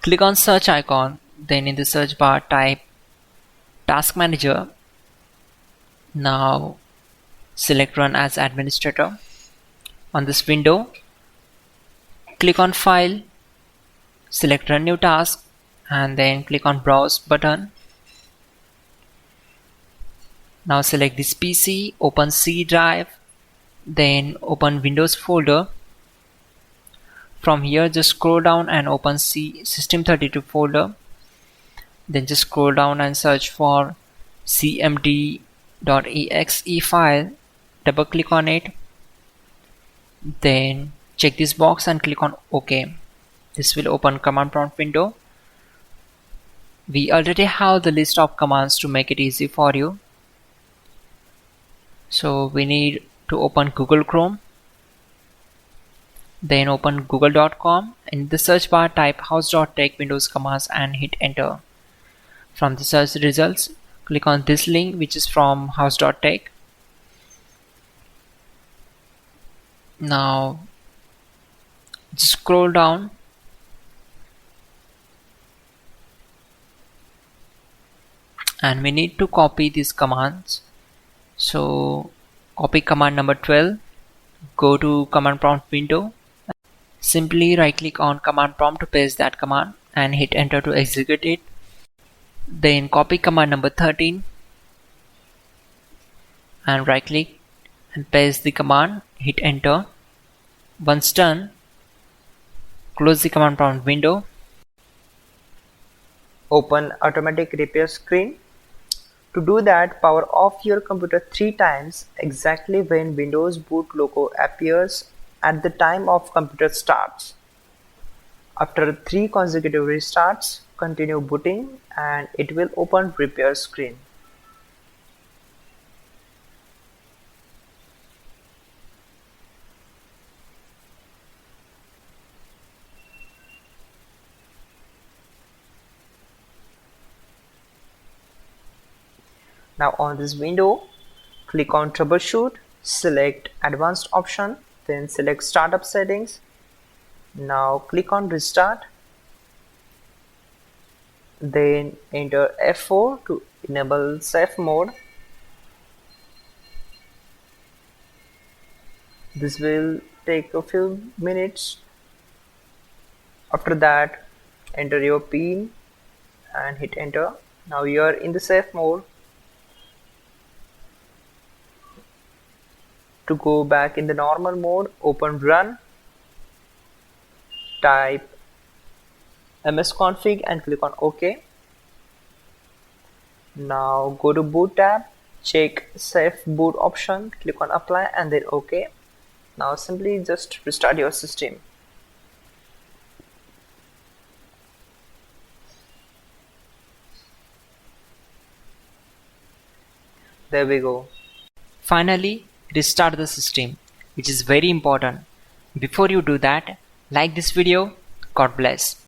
Click on search icon, then in the search bar type Task Manager. Now select Run as Administrator. On this window, click on File, select Run New Task, and then click on Browse button. Now select this PC, open C drive, then open Windows folder. From here just scroll down and open C System32 folder. Then just scroll down and search for cmd.exe file. Double click on it. Then check this box and click on OK. This will open command prompt window. We already have the list of commands to make it easy for you. So we need to open Google Chrome. Then open google.com. In the search bar type hows.tech Windows commands and hit enter. From the search results, click on this link which is from hows.tech. Now just scroll down and we need to copy these commands. So copy command number 12, go to command prompt window. Simply right click on command prompt to paste that command and hit enter to execute it. Then copy command number 13 and right click and paste the command, hit enter. Once done, close the command prompt window. Open automatic repair screen. To do that, power off your computer 3 times exactly when Windows boot logo appears at the time of computer starts. After 3 consecutive restarts, continue booting and it will open repair screen. Now on this window, click on Troubleshoot, select Advanced option, then select Startup Settings. Now click on Restart, then enter F4 to enable safe mode. This will take a few minutes. After that, enter your PIN and hit enter. Now you are in the safe mode. To go back in the normal mode, open Run, type msconfig and click on OK. Now go to Boot tab, check Safe Boot option, click on Apply and then OK. Now simply just restart your system. There we go. Finally, restart the system, which is very important. Before you do that, like this video. God bless.